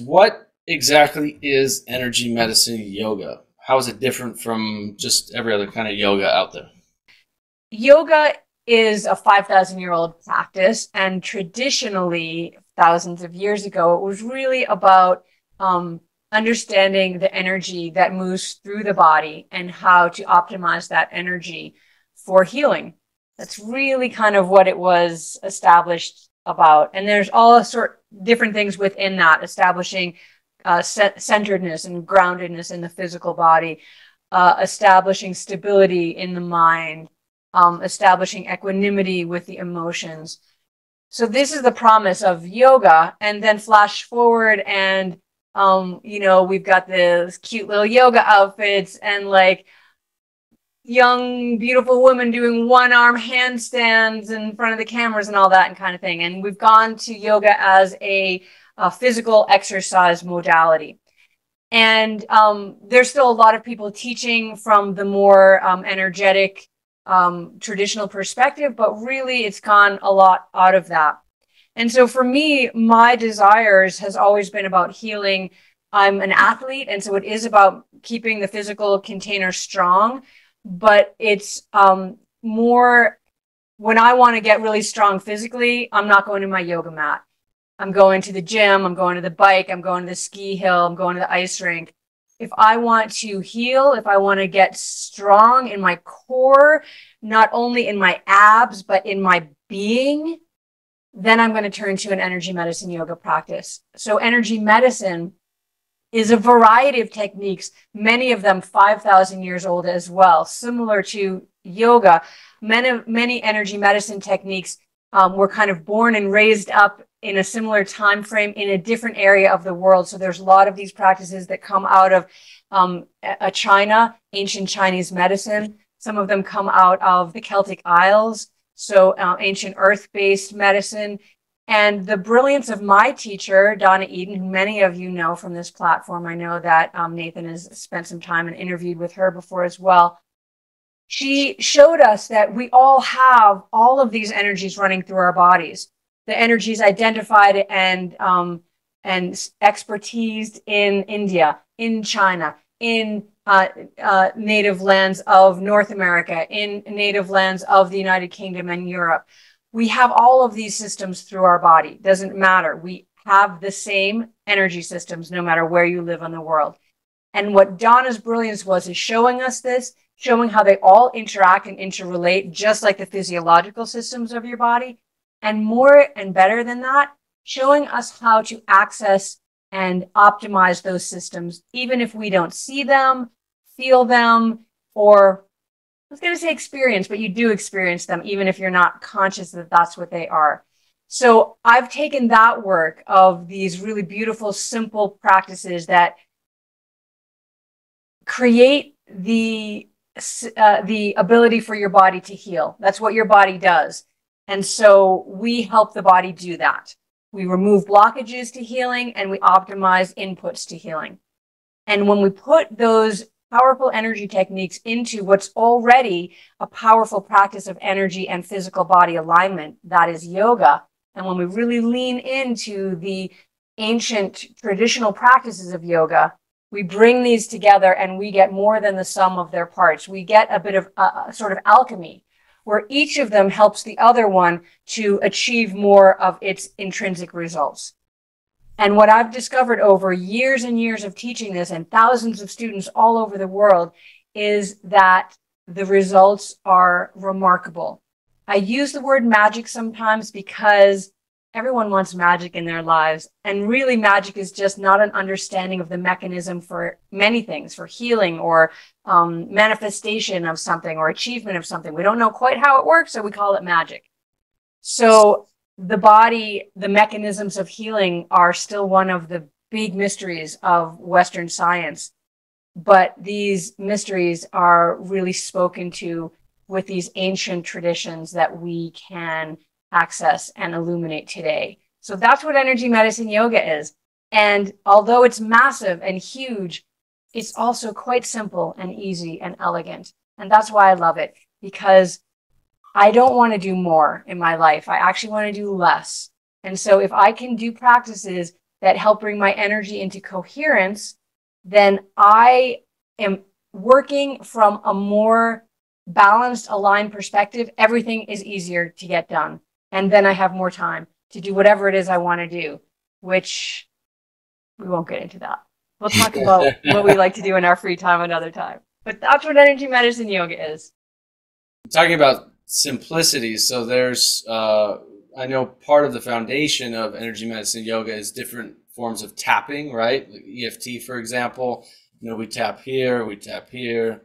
what exactly is energy medicine yoga? How is it different from just every other kind of yoga out there? Yoga is a 5,000-year-old practice, and traditionally, thousands of years ago, it was really about understanding the energy that moves through the body and how to optimize that energy for healing. That's really kind of what it was established about. And there's all sort different things within that, establishing centeredness and groundedness in the physical body, establishing stability in the mind, establishing equanimity with the emotions. So this is the promise of yoga. And then flash forward and, we've got this cute little yoga outfits and like young, beautiful women doing one-arm handstands in front of the cameras and all that and kind of thing. And we've gone to yoga as a physical exercise modality. And there's still a lot of people teaching from the more energetic, traditional perspective, but really it's gone a lot out of that. And so for me, my desires has always been about healing. I'm an athlete, and so it is about keeping the physical container strong, but it's more when I want to get really strong physically, I'm not going to my yoga mat. I'm going to the gym, I'm going to the bike, I'm going to the ski hill, I'm going to the ice rink. If I want to heal, if I want to get strong in my core, not only in my abs, but in my being, then I'm going to turn to an energy medicine yoga practice. So energy medicine is a variety of techniques, many of them 5,000 years old as well, similar to yoga. Many energy medicine techniques were kind of born and raised up in a similar time frame in a different area of the world. So there's a lot of these practices that come out of China, ancient Chinese medicine. Some of them come out of the Celtic Isles, so ancient earth-based medicine. And the brilliance of my teacher, Donna Eden, who many of you know from this platform, I know that Nathan has spent some time and interviewed with her before as well. She showed us that we all have all of these energies running through our bodies. The energies identified and expertised in India, in China, in native lands of North America, in native lands of the United Kingdom and Europe. We have all of these systems through our body. Doesn't matter. We have the same energy systems no matter where you live in the world. And what Donna's brilliance was is showing us this, showing how they all interact and interrelate, just like the physiological systems of your body. And more and better than that, showing us how to access and optimize those systems, even if we don't see them, feel them, or I was going to say experience, but you do experience them, even if you're not conscious that that's what they are. So I've taken that work of these really beautiful, simple practices that create the ability for your body to heal. That's what your body does. And so we help the body do that. We remove blockages to healing and we optimize inputs to healing. And when we put those powerful energy techniques into what's already a powerful practice of energy and physical body alignment, that is yoga. And when we really lean into the ancient traditional practices of yoga, we bring these together and we get more than the sum of their parts. We get a bit of sort of alchemy, where each of them helps the other one to achieve more of its intrinsic results. And what I've discovered over years and years of teaching this and thousands of students all over the world is that the results are remarkable. I use the word magic sometimes because everyone wants magic in their lives. And really magic is just not an understanding of the mechanism for many things, for healing or manifestation of something or achievement of something. We don't know quite how it works, so we call it magic. So the body, the mechanisms of healing are still one of the big mysteries of Western science. But these mysteries are really spoken to with these ancient traditions that we can access and illuminate today. So that's what energy medicine yoga is. And although it's massive and huge, it's also quite simple and easy and elegant. And that's why I love it, because I don't want to do more in my life. I actually want to do less. And so if I can do practices that help bring my energy into coherence, then I am working from a more balanced, aligned perspective. Everything is easier to get done. And then I have more time to do whatever it is I want to do, which we won't get into that. We'll talk about what we like to do in our free time another time. But that's what energy medicine yoga is. Talking about simplicity, so there's, I know part of the foundation of energy medicine yoga is different forms of tapping, right? Like EFT, for example. You know, we tap here, we tap here,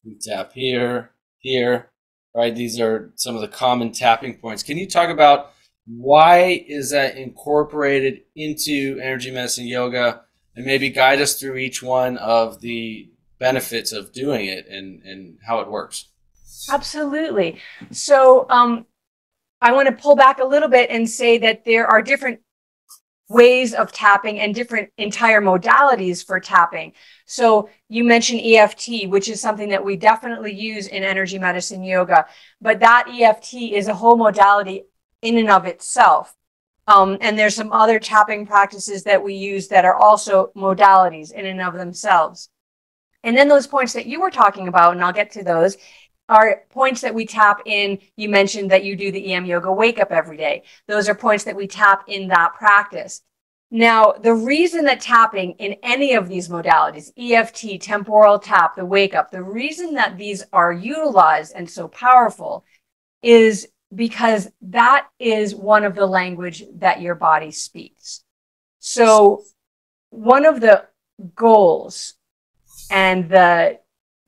we tap here, here, right? These are some of the common tapping points. Can you talk about why is that incorporated into energy medicine yoga, and maybe guide us through each one of the benefits of doing it and how it works? Absolutely. So I want to pull back a little bit and say that there are different ways of tapping and different entire modalities for tapping. So you mentioned EFT, which is something that we definitely use in energy medicine yoga, but that EFT is a whole modality in and of itself. And there's some other tapping practices that we use that are also modalities in and of themselves. And then those points that you were talking about, and I'll get to those, are points that we tap in. You mentioned that you do the EM yoga wake up every day. Those are points that we tap in that practice. Now, the reason that tapping in any of these modalities, EFT, temporal tap, the wake up, the reason that these are utilized and so powerful is because that is one of the language that your body speaks. So one of the goals and the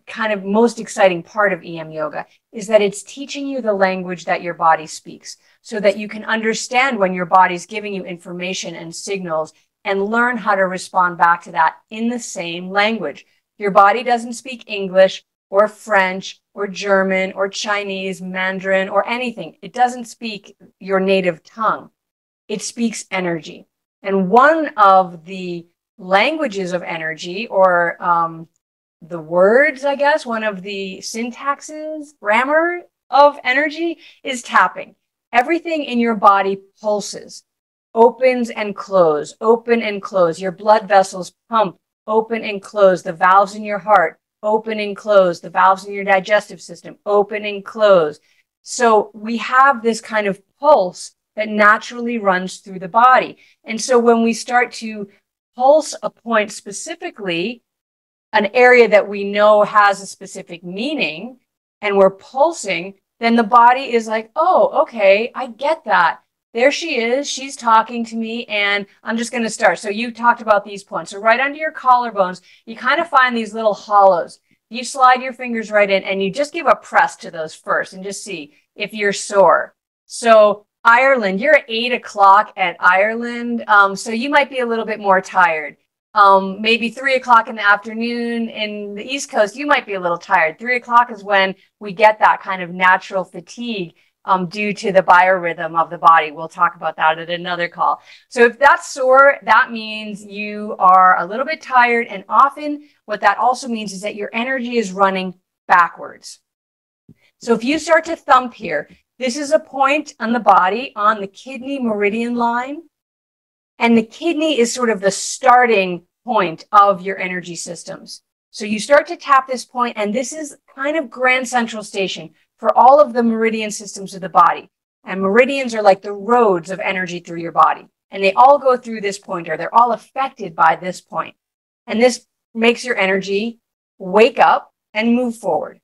kind of most exciting part of EM yoga is that it's teaching you the language that your body speaks so that you can understand when your body's giving you information and signals and learn how to respond back to that in the same language. Your body doesn't speak English or French or German or Chinese, Mandarin or anything. It doesn't speak your native tongue. It speaks energy. And one of the languages of energy, or the words, I guess, one of the syntaxes, grammar of energy is tapping. Everything in your body pulses, opens and close, open and close. Your blood vessels pump, open and close. The valves in your heart, open and close. The valves in your digestive system, open and close. So we have this kind of pulse that naturally runs through the body. And so when we start to pulse a point specifically, an area that we know has a specific meaning, and we're pulsing, then the body is like, oh, okay, I get that. There she is. She's talking to me, and I'm just going to start. So you talked about these points. So right under your collarbones, you kind of find these little hollows. You slide your fingers right in, and you just give a press to those first and just see if you're sore. So Ireland, you're at 8 o'clock at Ireland, so you might be a little bit more tired. Maybe 3 o'clock in the afternoon in the East Coast, you might be a little tired. 3 o'clock is when we get that kind of natural fatigue due to the biorhythm of the body. We'll talk about that at another call. So if that's sore, that means you are a little bit tired. And often what that also means is that your energy is running backwards. So if you start to thump here, this is a point on the body on the kidney meridian line. And the kidney is sort of the starting point of your energy systems. So you start to tap this point, and this is kind of grand central station for all of the meridian systems of the body. And meridians are like the roads of energy through your body. And they all go through this point, or they're all affected by this point. And this makes your energy wake up and move forward.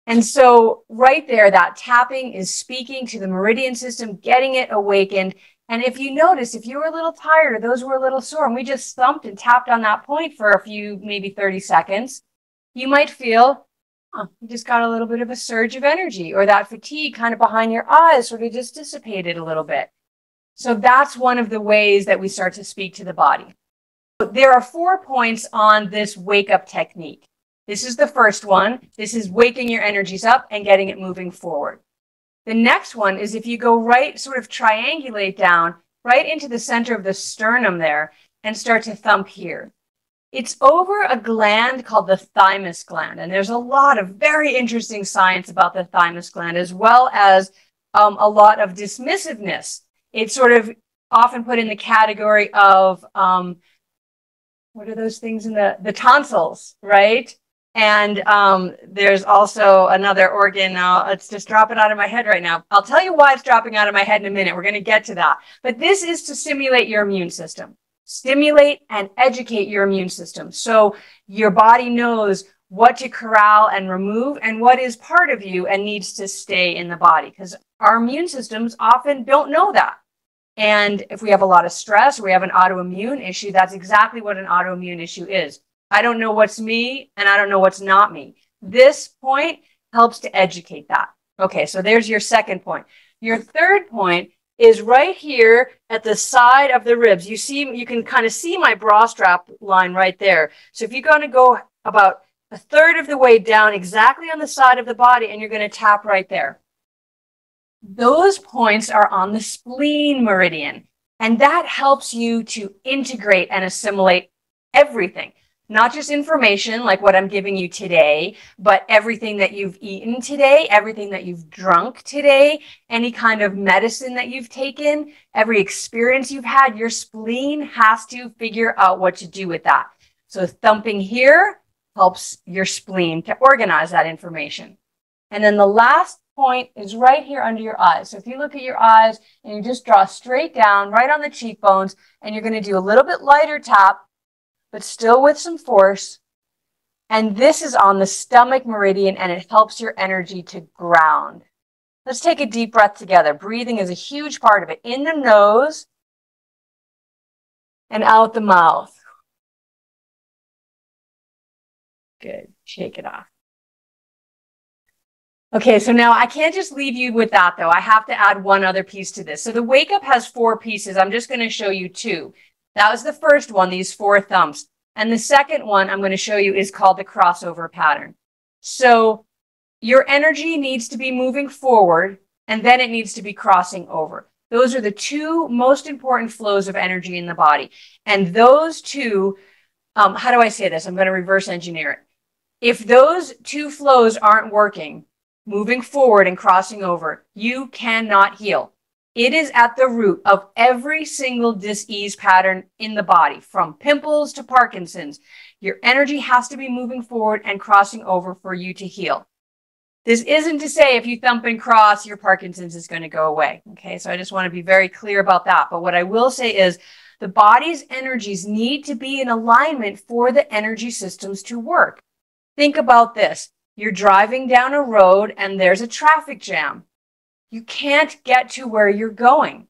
And so right there, that tapping is speaking to the meridian system, getting it awakened. And if you notice, if you were a little tired or those were a little sore, and we just thumped and tapped on that point for a few, maybe 30 seconds, you might feel, oh, you just got a little bit of a surge of energy, or that fatigue kind of behind your eyes sort of just dissipated a little bit. So that's one of the ways that we start to speak to the body. There are 4 points on this wake up technique. This is the first one. This is waking your energies up and getting it moving forward. The next one is if you go right, sort of triangulate down right into the center of the sternum there and start to thump here. It's over a gland called the thymus gland. And there's a lot of very interesting science about the thymus gland, as well as a lot of dismissiveness. It sort of often put in the category of, what are those things in the tonsils, right? And there's also another organ. It's just dropping out of my head right now. I'll tell you why it's dropping out of my head in a minute. We're going to get to that. But this is to stimulate your immune system. Stimulate and educate your immune system. So your body knows what to corral and remove and what is part of you and needs to stay in the body. Because our immune systems often don't know that. And if we have a lot of stress, or we have an autoimmune issue, that's exactly what an autoimmune issue is. I don't know what's me and I don't know what's not me. This point helps to educate that. Okay, so there's your second point. Your third point is right here at the side of the ribs. You can kind of see my bra strap line right there. So if you're going to go about a third of the way down exactly on the side of the body, and you're going to tap right there. Those points are on the spleen meridian, and that helps you to integrate and assimilate everything. Not just information like what I'm giving you today, but everything that you've eaten today, everything that you've drunk today, any kind of medicine that you've taken, every experience you've had, your spleen has to figure out what to do with that. So thumping here helps your spleen to organize that information. And then the last point is right here under your eyes. So if you look at your eyes and you just draw straight down right on the cheekbones, and you're going to do a little bit lighter tap, but still with some force. And this is on the stomach meridian, and it helps your energy to ground. Let's take a deep breath together. Breathing is a huge part of it. In the nose and out the mouth. Good. Shake it off. Okay, so now I can't just leave you with that, though. I have to add one other piece to this. So the wake up has 4 pieces. I'm just going to show you 2. That was the first one, these 4 thumps. And the second one I'm going to show you is called the crossover pattern. So your energy needs to be moving forward, and then it needs to be crossing over. Those are the 2 most important flows of energy in the body. And those 2, how do I say this? I'm going to reverse engineer it. If those 2 flows aren't working, moving forward and crossing over, you cannot heal. It is at the root of every single dis-ease pattern in the body, from pimples to Parkinson's. Your energy has to be moving forward and crossing over for you to heal. This isn't to say if you thump and cross, your Parkinson's is going to go away. Okay, so I just want to be very clear about that. But what I will say is the body's energies need to be in alignment for the energy systems to work. Think about this. You're driving down a road and there's a traffic jam. You can't get to where you're going.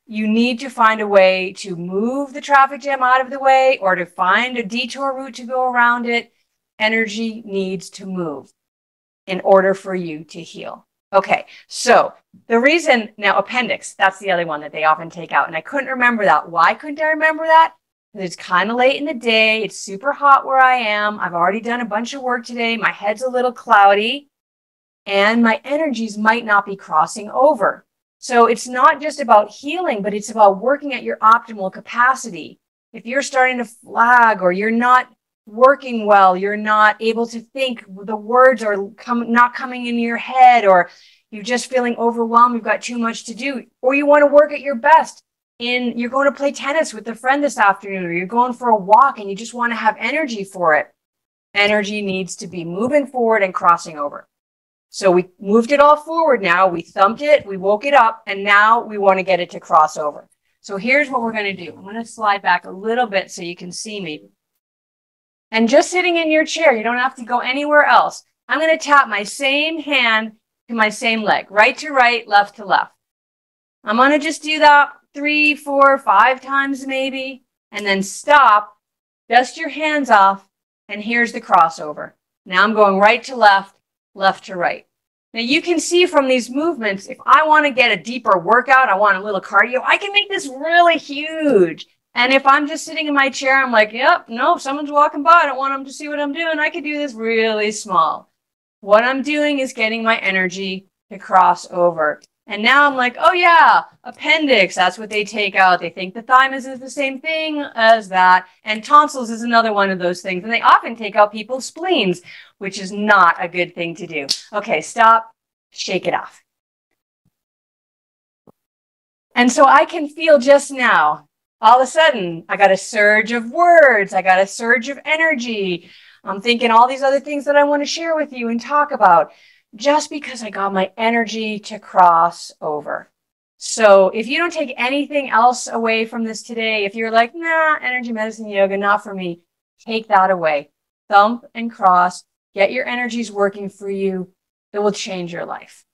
You need to find a way to move the traffic jam out of the way or to find a detour route to go around it. Energy needs to move in order for you to heal. Okay, so the reason, now appendix, that's the other one that they often take out. And I couldn't remember that. Why couldn't I remember that? It's kind of late in the day. It's super hot where I am. I've already done a bunch of work today. My head's a little cloudy. And my energies might not be crossing over. So it's not just about healing, but it's about working at your optimal capacity. If you're starting to flag or you're not working well, you're not able to think, the words are not coming in your head, or you're just feeling overwhelmed, you've got too much to do, or you want to work at your best, and you're going to play tennis with a friend this afternoon, or you're going for a walk and you just want to have energy for it. Energy needs to be moving forward and crossing over. So we moved it all forward now. We thumped it, we woke it up, and now we want to get it to cross over. So here's what we're going to do. I'm going to slide back a little bit so you can see me. And just sitting in your chair, you don't have to go anywhere else. I'm going to tap my same hand to my same leg, right to right, left to left. I'm going to just do that 3, 4, 5 times maybe, and then stop, dust your hands off, and here's the crossover. Now I'm going right to left, left to right. Now you can see from these movements, if I want to get a deeper workout, I want a little cardio, I can make this really huge. And if I'm just sitting in my chair, I'm like, yep, no, someone's walking by, I don't want them to see what I'm doing. I could do this really small. What I'm doing is getting my energy to cross over. And now I'm like, oh yeah, appendix, that's what they take out. They think the thymus is the same thing as that. And tonsils is another one of those things. And they often take out people's spleens, which is not a good thing to do. Okay, stop, shake it off. And so I can feel just now, all of a sudden, I got a surge of words. I got a surge of energy. I'm thinking all these other things that I want to share with you and talk about just because I got my energy to cross over. So if you don't take anything else away from this today, if you're like, nah, energy medicine yoga, not for me, take that away. Thump and cross, get your energies working for you. It will change your life.